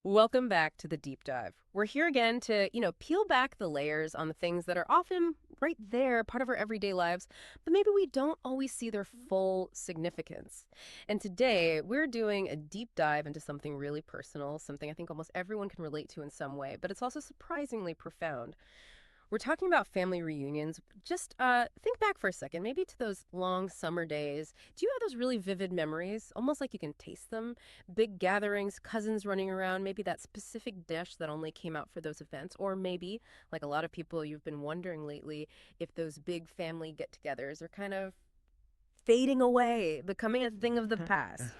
Welcome back to the deep dive. We're here again to, peel back the layers on the things that are often right there, part of our everyday lives, but maybe we don't always see their full significance. And today, we're doing a deep dive into something really personal, something I think almost everyone can relate to in some way, but it's also surprisingly profound. We're talking about family reunions. Just think back for a second, maybe to those long summer days. Do you have those really vivid memories, almost like you can taste them? Big gatherings, cousins running around, maybe that specific dish that only came out for those events, or maybe, like a lot of people, you've been wondering lately if those big family get-togethers are kind of fading away, becoming a thing of the past.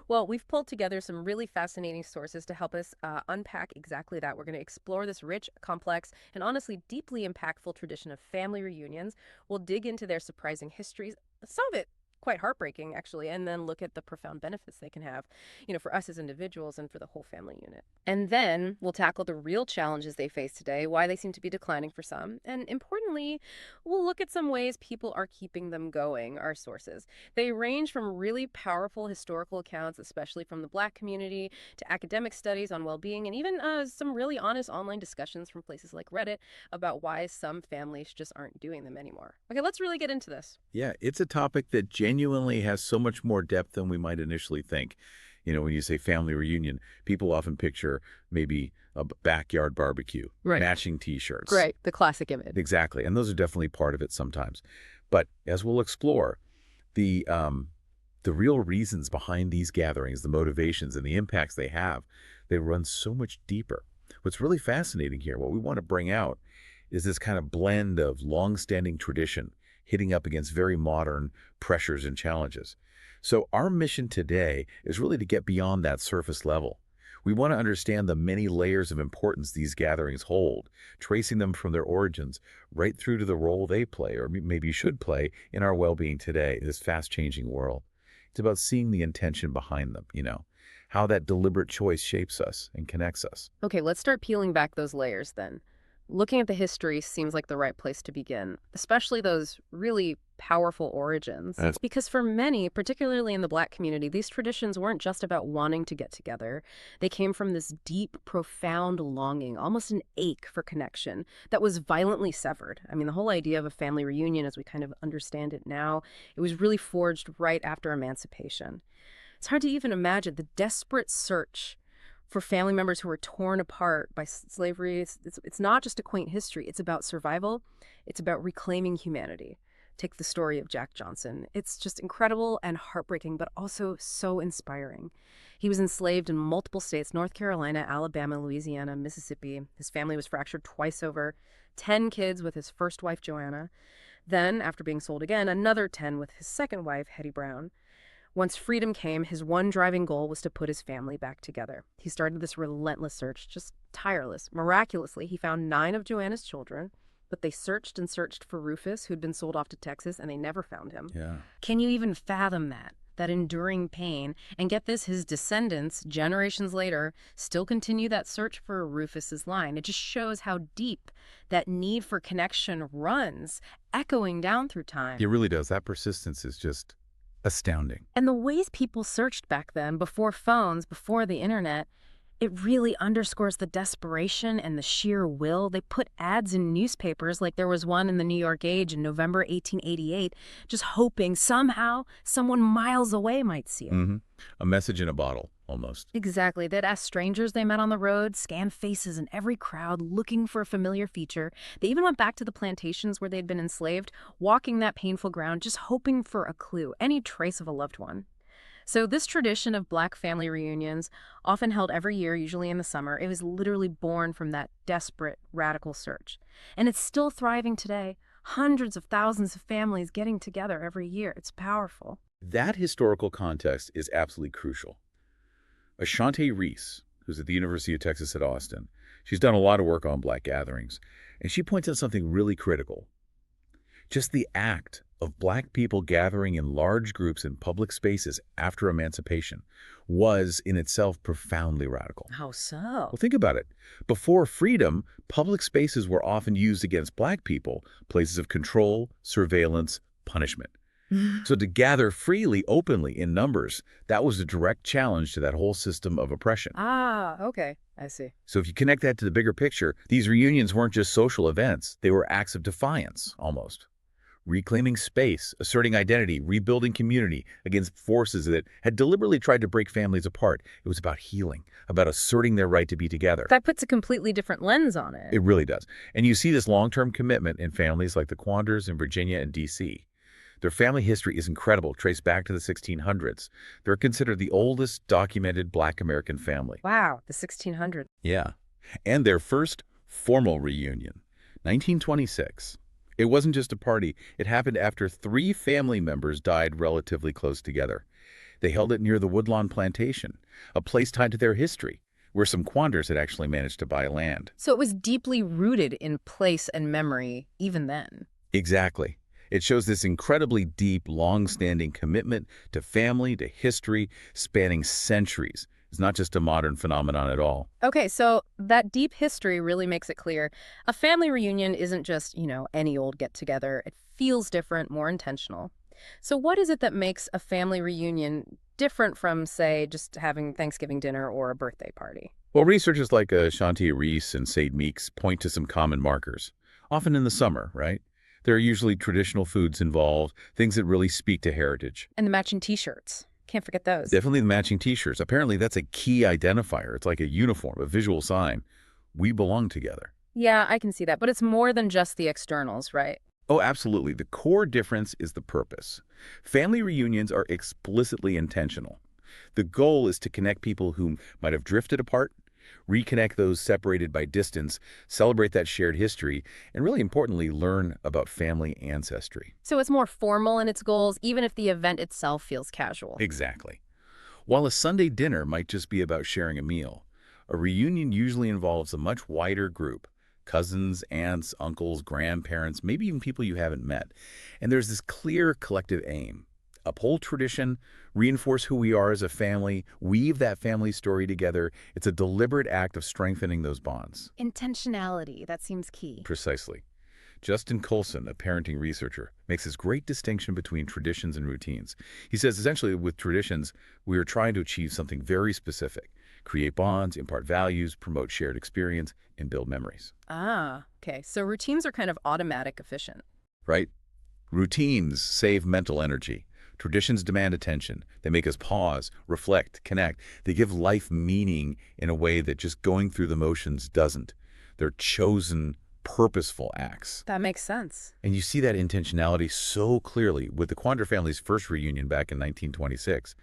Well, we've pulled together some really fascinating sources to help us unpack exactly that. We're going to explore this rich, complex, and honestly deeply impactful tradition of family reunions. We'll dig into their surprising histories, some of it quite heartbreaking, actually, and then look at the profound benefits they can have, for us as individuals and for the whole family unit. And then we'll tackle the real challenges they face today, why they seem to be declining for some, and importantly, we'll look at some ways people are keeping them going, our sources. They range from really powerful historical accounts, especially from the Black community, to academic studies on well-being, and even some really honest online discussions from places like Reddit about why some families just aren't doing them anymore. Okay, let's really get into this. Yeah, it's a topic that genuinely has so much more depth than we might initially think. When you say family reunion, people often picture maybe a backyard barbecue, Right. matching T-shirts. Great, the classic image. Exactly, and those are definitely part of it sometimes. But as we'll explore, the the real reasons behind these gatherings, the motivations and the impacts they run so much deeper. What's really fascinating here, what we want to bring out, is this kind of blend of long-standing tradition hitting up against very modern pressures and challenges. So our mission today is really to get beyond that surface level. We want to understand the many layers of importance these gatherings hold, tracing them from their origins right through to the role they play, or maybe should play, in our well-being today, in this fast-changing world. It's about seeing the intention behind them, how that deliberate choice shapes us and connects us. Okay, let's start peeling back those layers then. Looking at the history seems like the right place to begin, especially those really powerful origins. That's Because for many, particularly in the Black community, these traditions weren't just about wanting to get together. They came from this deep, profound longing, almost an ache for connection that was violently severed. I mean, the whole idea of a family reunion, as we kind of understand it now, it was really forged right after emancipation. It's hard to even imagine the desperate search for family members who were torn apart by slavery. It's not just a quaint history. It's about survival. It's about reclaiming humanity. Take the story of Jack Johnson. It's just incredible and heartbreaking, but also so inspiring. He was enslaved in multiple states: North Carolina, Alabama, Louisiana, Mississippi. His family was fractured twice over, 10 kids with his first wife, Joanna. Then, after being sold again, another 10 with his second wife, Hetty Brown. Once freedom came, his one driving goal was to put his family back together. He started this relentless search, just tireless. Miraculously, he found 9 of Joanna's children, but they searched and searched for Rufus, who'd been sold off to Texas, and they never found him. Yeah. Can you even fathom that enduring pain? And get this, his descendants, generations later, still continue that search for Rufus's line. It just shows how deep that need for connection runs, echoing down through time. It really does. That persistence is just astounding. And the ways people searched back then, before phones, before the internet, it really underscores the desperation and the sheer will. They put ads in newspapers, like there was one in the New York Age in November 1888, just hoping somehow someone miles away might see it. Hmm. A message in a bottle, almost. Exactly. They'd ask strangers they met on the road, scan faces in every crowd, looking for a familiar feature. They even went back to the plantations where they'd been enslaved, walking that painful ground, just hoping for a clue, any trace of a loved one. So this tradition of Black family reunions, often held every year, usually in the summer, it was literally born from that desperate, radical search. And it's still thriving today. Hundreds of thousands of families getting together every year. It's powerful. That historical context is absolutely crucial. Ashante Reese, who's at the University of Texas at Austin, she's done a lot of work on Black gatherings, and she points out something really critical. Just the act of Black people gathering in large groups in public spaces after emancipation was in itself profoundly radical. How so? Well, think about it. Before freedom, public spaces were often used against Black people, places of control, surveillance, punishment. So to gather freely, openly, in numbers, that was a direct challenge to that whole system of oppression. Ah, okay. I see. So if you connect that to the bigger picture, these reunions weren't just social events. They were acts of defiance, almost. Reclaiming space, asserting identity, rebuilding community against forces that had deliberately tried to break families apart. It was about healing, about asserting their right to be together. That puts a completely different lens on it. It really does. And you see this long-term commitment in families like the Quanders in Virginia and D.C. Their family history is incredible, traced back to the 1600s. They're considered the oldest documented Black American family. Wow, the 1600s. Yeah. And their first formal reunion, 1926. It wasn't just a party. It happened after 3 family members died relatively close together. They held it near the Woodlawn Plantation, a place tied to their history, where some Quanders had actually managed to buy land. So it was deeply rooted in place and memory, even then. Exactly. It shows this incredibly deep, long-standing commitment to family, to history, spanning centuries. It's not just a modern phenomenon at all. Okay, so that deep history really makes it clear. A family reunion isn't just, any old get-together. It feels different, more intentional. So what is it that makes a family reunion different from, say, just having Thanksgiving dinner or a birthday party? Well, researchers like Shanti Rees and Sade Meeks point to some common markers, often in the summer, right? There are usually traditional foods involved, things that really speak to heritage. And the matching T-shirts. Can't forget those. Definitely the matching T-shirts. Apparently, that's a key identifier. It's like a uniform, a visual sign. We belong together. Yeah, I can see that. But it's more than just the externals, right? Oh, absolutely. The core difference is the purpose. Family reunions are explicitly intentional. The goal is to connect people who might have drifted apart, reconnect those separated by distance, celebrate that shared history, and really importantly, learn about family ancestry. So it's more formal in its goals, even if the event itself feels casual. Exactly. While a Sunday dinner might just be about sharing a meal, a reunion usually involves a much wider group. Cousins, aunts, uncles, grandparents, maybe even people you haven't met. And there's this clear collective aim. Uphold tradition, reinforce who we are as a family, weave that family story together. It's a deliberate act of strengthening those bonds. Intentionality, that seems key. Precisely. Justin Coulson, a parenting researcher, makes this great distinction between traditions and routines. He says essentially with traditions, we are trying to achieve something very specific. Create bonds, impart values, promote shared experience, and build memories. Ah, okay. So routines are kind of automatic efficient. Right? Routines save mental energy. Traditions demand attention. They make us pause, reflect, connect. They give life meaning in a way that just going through the motions doesn't. They're chosen, purposeful acts. That makes sense. And you see that intentionality so clearly with the Quander family's first reunion back in 1926.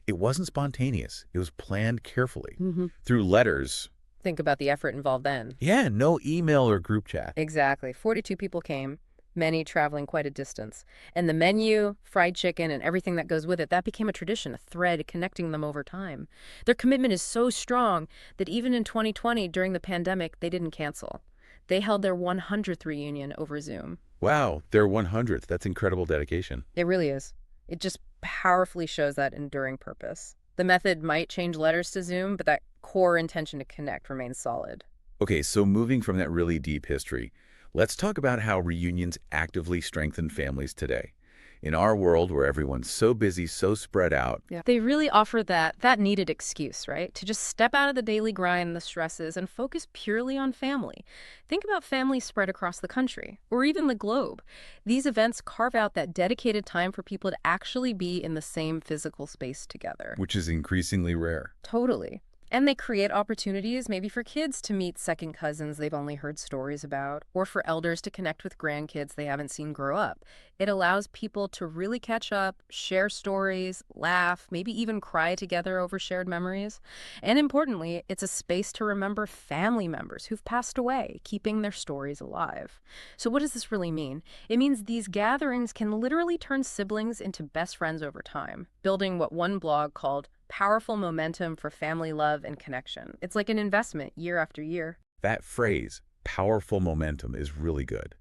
It wasn't spontaneous. It was planned carefully through letters. Think about the effort involved then. Yeah, no email or group chat. Exactly. 42 people came, many traveling quite a distance. And the menu, fried chicken, and everything that goes with it, that became a tradition, a thread connecting them over time. Their commitment is so strong that even in 2020, during the pandemic, they didn't cancel. They held their 100th reunion over Zoom. Wow, their 100th. That's incredible dedication. It really is. It just powerfully shows that enduring purpose. The method might change letters to Zoom, but that core intention to connect remains solid. Okay, so moving from that really deep history, let's talk about how reunions actively strengthen families today. In our world where everyone's so busy, so spread out. Yeah. They really offer that needed excuse, right? To just step out of the daily grind, the stresses, and focus purely on family. Think about families spread across the country, or even the globe. These events carve out that dedicated time for people to actually be in the same physical space together. Which is increasingly rare. Totally. And they create opportunities maybe for kids to meet second cousins they've only heard stories about, or for elders to connect with grandkids they haven't seen grow up. It allows people to really catch up, share stories, laugh, maybe even cry together over shared memories. And importantly, it's a space to remember family members who've passed away, keeping their stories alive. So what does this really mean? It means these gatherings can literally turn siblings into best friends over time, building what one blog called powerful momentum for family love and connection. It's like an investment year after year. That phrase, powerful momentum, is really good.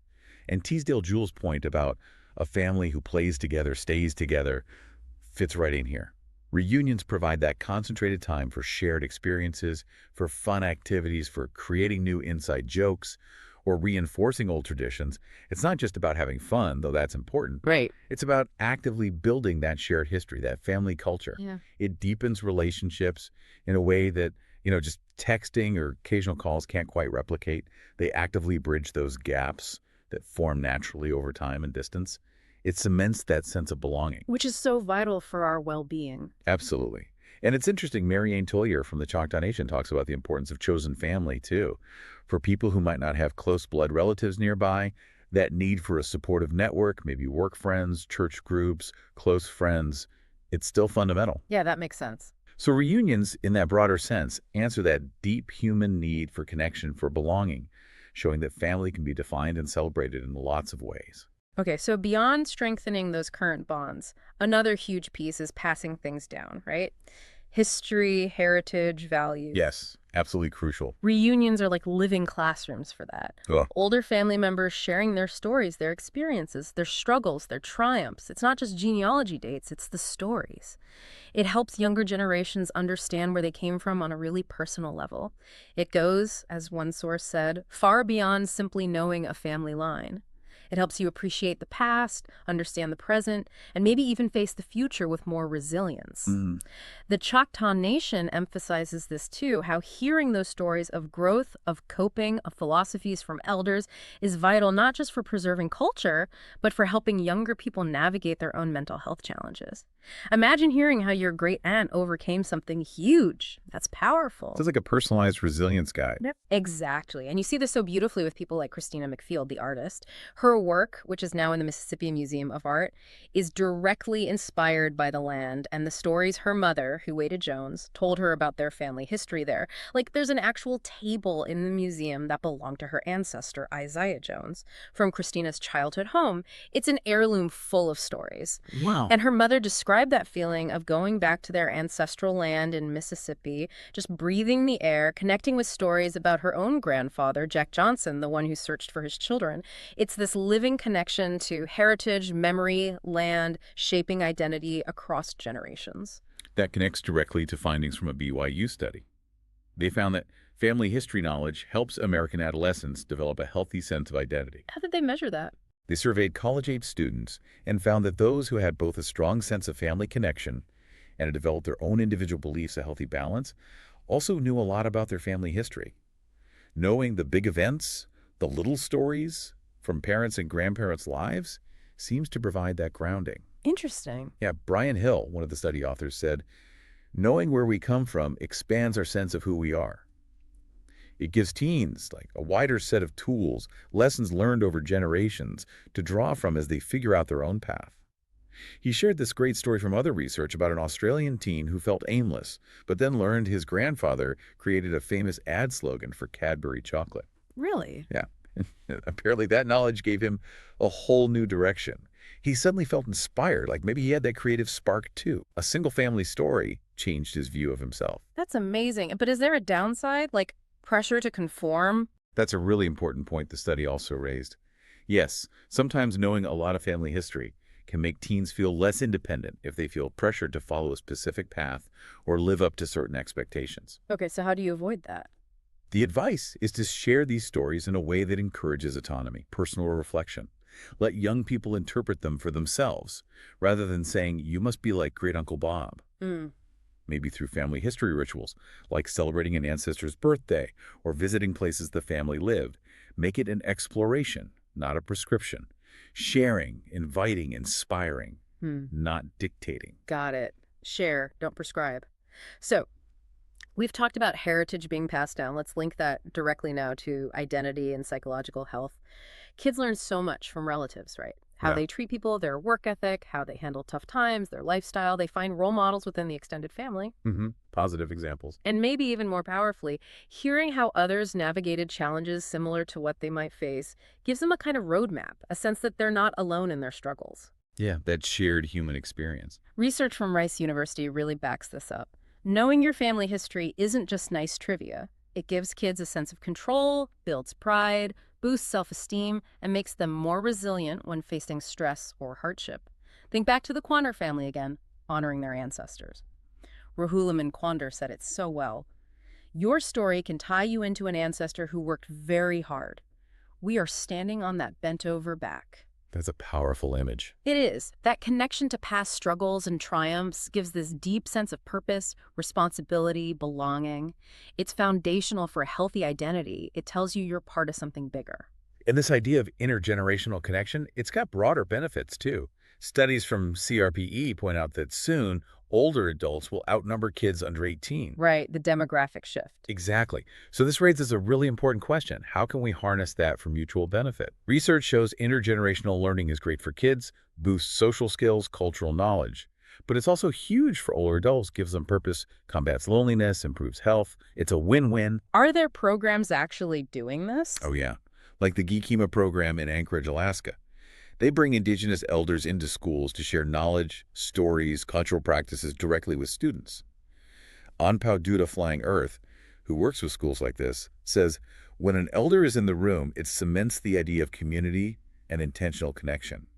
And Teasdale Jewell's point about a family who plays together, stays together, fits right in here. Reunions provide that concentrated time for shared experiences, for fun activities, for creating new inside jokes, or reinforcing old traditions, it's not just about having fun, though that's important. Right. It's about actively building that shared history, that family culture. Yeah. It deepens relationships in a way that, just texting or occasional calls can't quite replicate. They actively bridge those gaps that form naturally over time and distance. It cements that sense of belonging. Which is so vital for our well-being. Absolutely. And it's interesting, Marianne Tollier from the Choctaw Nation talks about the importance of chosen family, too. For people who might not have close blood relatives nearby, that need for a supportive network, maybe work friends, church groups, close friends, it's still fundamental. Yeah, that makes sense. So reunions, in that broader sense, answer that deep human need for connection, for belonging, showing that family can be defined and celebrated in lots of ways. Okay, so beyond strengthening those current bonds, another huge piece is passing things down, right? History, heritage, values. Yes, absolutely crucial. Reunions are like living classrooms for that. Ugh. Older family members sharing their stories, their experiences, their struggles, their triumphs. It's not just genealogy dates, it's the stories. It helps younger generations understand where they came from on a really personal level. It goes, as one source said, far beyond simply knowing a family line. It helps you appreciate the past, understand the present, and maybe even face the future with more resilience. Mm. The Choctaw Nation emphasizes this too, how hearing those stories of growth, of coping, of philosophies from elders is vital not just for preserving culture, but for helping younger people navigate their own mental health challenges. Imagine hearing how your great aunt overcame something huge. That's powerful. Sounds like a personalized resilience guide. Yep. Exactly. And you see this so beautifully with people like Christina McField, the artist. Her work, which is now in the Mississippi Museum of Art, is directly inspired by the land and the stories her mother, who Wada Jones, told her about their family history there. Like, there's an actual table in the museum that belonged to her ancestor, Isaiah Jones, from Christina's childhood home. It's an heirloom full of stories. Wow. And her mother described that feeling of going back to their ancestral land in Mississippi, just breathing the air, connecting with stories about her own grandfather, Jack Johnson, the one who searched for his children. It's this living connection to heritage, memory, land, shaping identity across generations. That connects directly to findings from a BYU study. They found that family history knowledge helps American adolescents develop a healthy sense of identity. How did they measure that? They surveyed college-age students and found that those who had both a strong sense of family connection and had developed their own individual beliefs, a healthy balance, also knew a lot about their family history. Knowing the big events, the little stories from parents' and grandparents' lives seems to provide that grounding. Interesting. Yeah, Brian Hill, one of the study authors, said, knowing where we come from expands our sense of who we are. It gives teens a wider set of tools, lessons learned over generations to draw from as they figure out their own path. He shared this great story from other research about an Australian teen who felt aimless, but then learned his grandfather created a famous ad slogan for Cadbury chocolate. Really? Yeah. Apparently that knowledge gave him a whole new direction. He suddenly felt inspired, like maybe he had that creative spark too. A single family story changed his view of himself. That's amazing. But is there a downside, like pressure to conform? That's a really important point the study also raised. Yes, sometimes knowing a lot of family history can make teens feel less independent if they feel pressured to follow a specific path or live up to certain expectations. Okay, so how do you avoid that? The advice is to share these stories in a way that encourages autonomy, personal reflection. Let young people interpret them for themselves, rather than saying, you must be like Great Uncle Bob. Maybe through family history rituals, like celebrating an ancestor's birthday or visiting places the family lived. Make it an exploration, not a prescription. Sharing, inviting, inspiring, not dictating. Got it. Share, don't prescribe. So, we've talked about heritage being passed down. Let's link that directly now to identity and psychological health. Kids learn so much from relatives, right? How Yeah. they treat people, their work ethic, how they handle tough times, their lifestyle. They find role models within the extended family. Positive examples. And maybe even more powerfully, hearing how others navigated challenges similar to what they might face gives them a kind of roadmap, a sense that they're not alone in their struggles. Yeah, that shared human experience. Research from Rice University really backs this up. Knowing your family history isn't just nice trivia. It gives kids a sense of control, builds pride, boosts self-esteem, and makes them more resilient when facing stress or hardship. Think back to the Quander family again, honoring their ancestors. Rahulaman Quander said it so well. Your story can tie you into an ancestor who worked very hard. we are standing on that bent over back. That's a powerful image. It is. That connection to past struggles and triumphs gives this deep sense of purpose, responsibility, belonging. It's foundational for a healthy identity. It tells you you're part of something bigger. And this idea of intergenerational connection, it's got broader benefits too. Studies from CRPE point out that soon, older adults will outnumber kids under 18. Right, the demographic shift. Exactly. So this raises a really important question. How can we harness that for mutual benefit? Research shows intergenerational learning is great for kids, boosts social skills, cultural knowledge. But it's also huge for older adults, gives them purpose, combats loneliness, improves health. It's a win-win. Are there programs actually doing this? Oh yeah, like the Geekema program in Anchorage, Alaska. They bring Indigenous elders into schools to share knowledge, stories, cultural practices directly with students. Anpao Duda Flying Earth, who works with schools like this, says, when an elder is in the room, it cements the idea of community and intentional connection.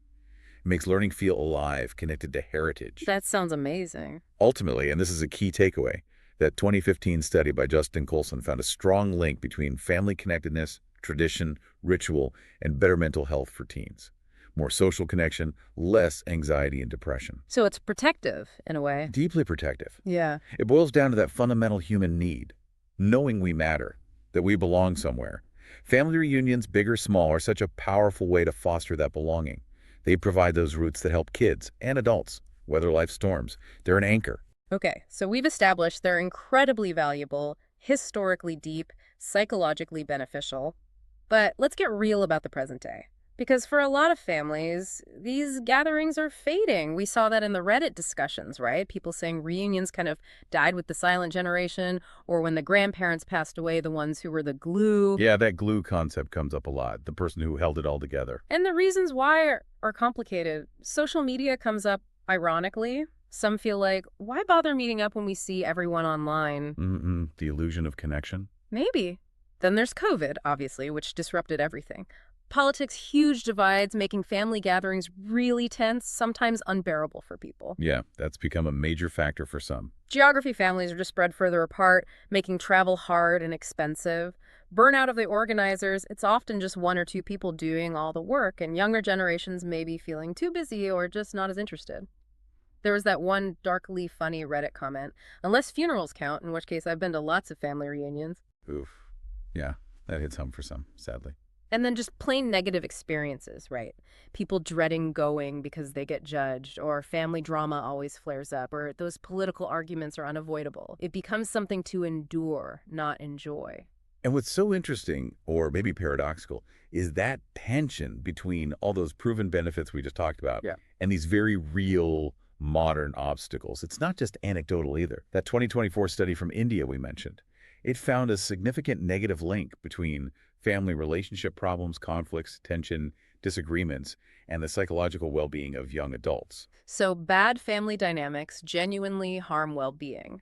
It makes learning feel alive, connected to heritage. That sounds amazing. Ultimately, and this is a key takeaway, that 2015 study by Justin Colson found a strong link between family connectedness, tradition, ritual, and better mental health for teens. More social connection, less anxiety and depression. So it's protective, in a way. Deeply protective. Yeah. It boils down to that fundamental human need, knowing we matter, that we belong somewhere. Family reunions, big or small, are such a powerful way to foster that belonging. They provide those roots that help kids and adults weather life's storms. They're an anchor. Okay, so we've established they're incredibly valuable, historically deep, psychologically beneficial. But let's get real about the present day. Because for a lot of families, these gatherings are fading. We saw that in the Reddit discussions, right? People saying reunions kind of died with the silent generation, or when the grandparents passed away, the ones who were the glue. Yeah, that glue concept comes up a lot, the person who held it all together. And the reasons why are complicated. Social media comes up ironically. Some feel like, why bother meeting up when we see everyone online? The illusion of connection. Maybe. Then there's COVID, obviously, which disrupted everything. Politics, huge divides, making family gatherings really tense, sometimes unbearable for people. Yeah, that's become a major factor for some. Geography, families are just spread further apart, making travel hard and expensive. Burnout of the organizers, it's often just one or two people doing all the work, and younger generations may be feeling too busy or just not as interested. There was that one darkly funny Reddit comment, unless funerals count, in which case I've been to lots of family reunions. Oof. Yeah, that hits home for some, sadly. And then just plain negative experiences, right? People dreading going because they get judged, or family drama always flares up, or those political arguments are unavoidable. It becomes something to endure, not enjoy. And what's so interesting, or maybe paradoxical, is that tension between all those proven benefits we just talked about and these very real modern obstacles. It's not just anecdotal either. That 2024 study from India we mentioned, it found a significant negative link between family relationship problems, conflicts, tension, disagreements, and the psychological well-being of young adults. So bad family dynamics genuinely harm well-being,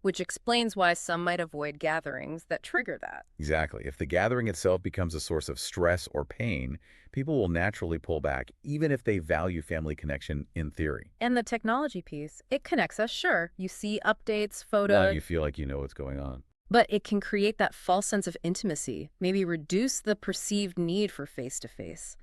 which explains why some might avoid gatherings that trigger that. Exactly. If the gathering itself becomes a source of stress or pain, people will naturally pull back, even if they value family connection in theory. And the technology piece, it connects us, sure. You see updates, Now photos. you feel like you know what's going on. But it can create that false sense of intimacy, maybe reduce the perceived need for face-to-face.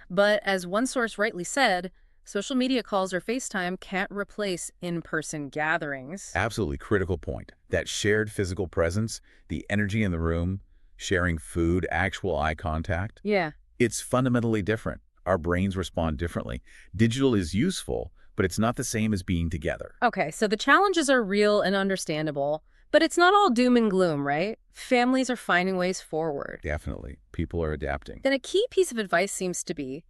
But as one source rightly said, social media calls or FaceTime can't replace in-person gatherings. Absolutely critical point. That shared physical presence, the energy in the room, sharing food, actual eye contact, Yeah. it's fundamentally different. Our brains respond differently. Digital is useful, but it's not the same as being together. Okay, so the challenges are real and understandable, but it's not all doom and gloom, right? Families are finding ways forward. Definitely. People are adapting. Then a key piece of advice seems to be,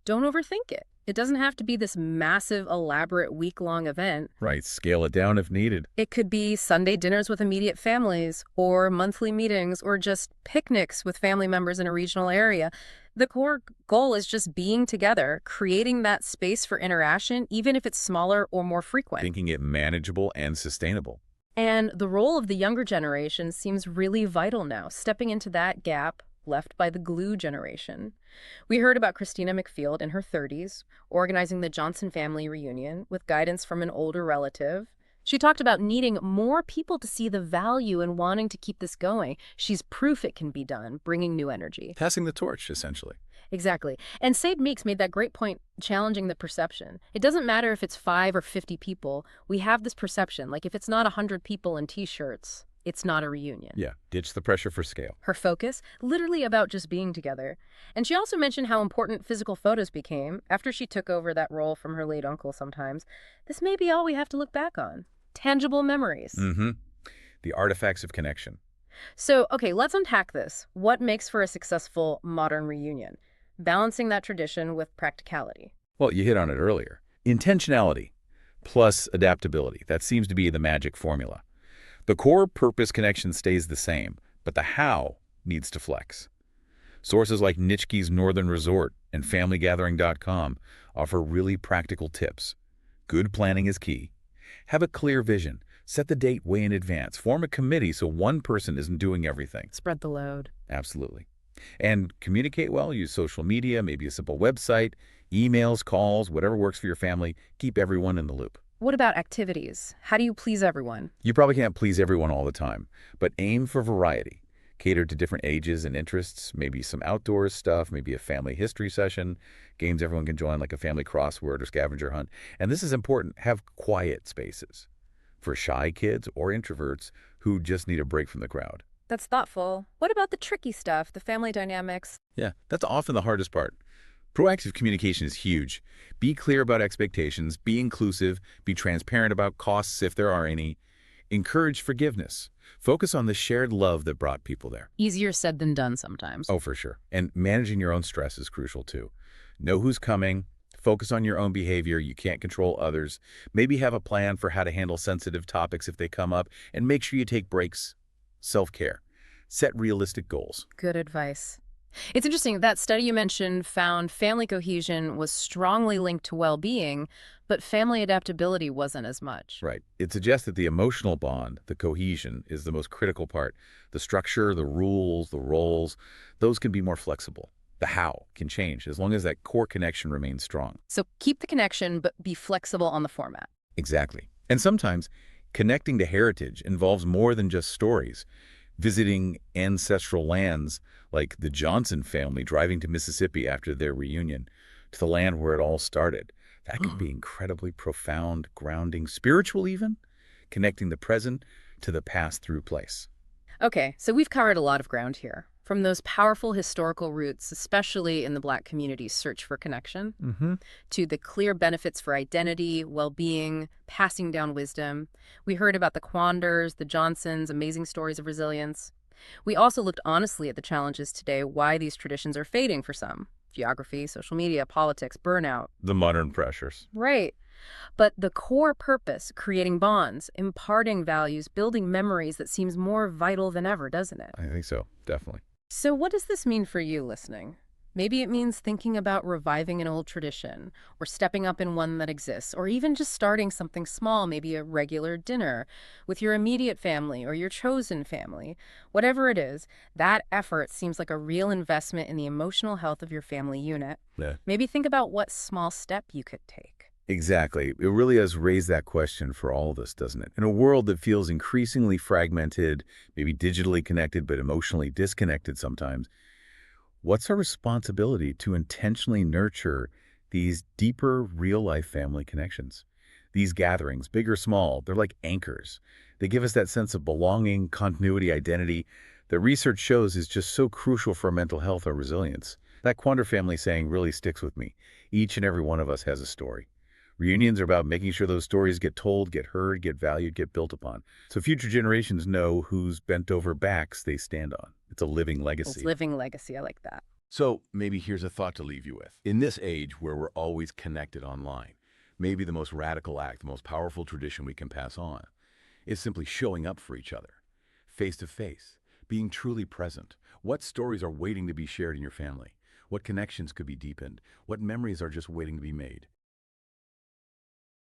don't overthink it. It doesn't have to be this massive, elaborate, week-long event. Right. Scale it down if needed. It could be Sunday dinners with immediate families, or monthly meetings, or just picnics with family members in a regional area. The core goal is just being together, creating that space for interaction, even if it's smaller or more frequent. Thinking it manageable and sustainable. And the role of the younger generation seems really vital now, stepping into that gap left by the glue generation. We heard about Christina McField in her 30s, organizing the Johnson family reunion with guidance from an older relative. She talked about needing more people to see the value and wanting to keep this going. She's proof it can be done, bringing new energy. Passing the torch, essentially. Exactly. And Sade Meeks made that great point, challenging the perception. It doesn't matter if it's 5 or 50 people. We have this perception. Like if it's not 100 people in T-shirts, it's not a reunion. Yeah, ditch the pressure for scale. Her focus, literally about just being together. And she also mentioned how important physical photos became after she took over that role from her late uncle sometimes. This may be all we have to look back on. Tangible memories. Mm-hmm. The artifacts of connection. So, okay, let's unpack this. What makes for a successful modern reunion? Balancing that tradition with practicality. Well, you hit on it earlier. Intentionality plus adaptability. That seems to be the magic formula. The core purpose connection stays the same, but the how needs to flex. Sources like Nitschke's Northern Resort and FamilyGathering.com offer really practical tips. Good planning is key. Have a clear vision. Set the date way in advance. Form a committee so one person isn't doing everything. Spread the load. Absolutely. And communicate well. Use social media, maybe a simple website, emails, calls, whatever works for your family. Keep everyone in the loop. What about activities? How do you please everyone? You probably can't please everyone all the time, but aim for variety. Cater to different ages and interests, maybe some outdoors stuff, maybe a family history session, games everyone can join like a family crossword or scavenger hunt. And this is important, have quiet spaces for shy kids or introverts who just need a break from the crowd. That's thoughtful. What about the tricky stuff, the family dynamics? Yeah, that's often the hardest part. Proactive communication is huge. Be clear about expectations, be inclusive, be transparent about costs if there are any. Encourage forgiveness. Focus on the shared love that brought people there. Easier said than done sometimes. Oh, for sure. And managing your own stress is crucial too. Know who's coming. Focus on your own behavior. You can't control others. Maybe have a plan for how to handle sensitive topics if they come up, and make sure you take breaks. Self-care. Set realistic goals. Good advice. It's interesting, that study you mentioned found family cohesion was strongly linked to well-being, but family adaptability wasn't as much. Right. It suggests that the emotional bond, the cohesion, is the most critical part. The structure, the rules, the roles, those can be more flexible. The how can change as long as that core connection remains strong. So keep the connection, but be flexible on the format. Exactly. And sometimes connecting to heritage involves more than just stories. Visiting ancestral lands like the Johnson family driving to Mississippi after their reunion, to the land where it all started. That can be incredibly profound, grounding, spiritual even, connecting the present to the past through place. Okay, so we've covered a lot of ground here. From those powerful historical roots, especially in the Black community's search for connection, to the clear benefits for identity, well-being, passing down wisdom. We heard about the Quanders, the Johnsons, amazing stories of resilience. We also looked honestly at the challenges today, why these traditions are fading for some. Geography, social media, politics, burnout. The modern pressures. Right. But the core purpose, creating bonds, imparting values, building memories, that seems more vital than ever, doesn't it? I think so, definitely. So what does this mean for you listening? Maybe it means thinking about reviving an old tradition, or stepping up in one that exists, or even just starting something small, maybe a regular dinner with your immediate family or your chosen family. Whatever it is, that effort seems like a real investment in the emotional health of your family unit. Yeah. Maybe think about what small step you could take. Exactly. It really has raised that question for all of us, doesn't it? In a world that feels increasingly fragmented, maybe digitally connected, but emotionally disconnected sometimes, what's our responsibility to intentionally nurture these deeper real-life family connections? These gatherings, big or small, they're like anchors. They give us that sense of belonging, continuity, identity that research shows is just so crucial for our mental health or resilience. That Quander family saying really sticks with me. Each and every one of us has a story. Reunions are about making sure those stories get told, get heard, get valued, get built upon. So future generations know whose bent-over backs they stand on. It's a living legacy. It's living legacy. I like that. So maybe here's a thought to leave you with. In this age where we're always connected online, maybe the most radical act, the most powerful tradition we can pass on is simply showing up for each other, face to face, being truly present. What stories are waiting to be shared in your family? What connections could be deepened? What memories are just waiting to be made?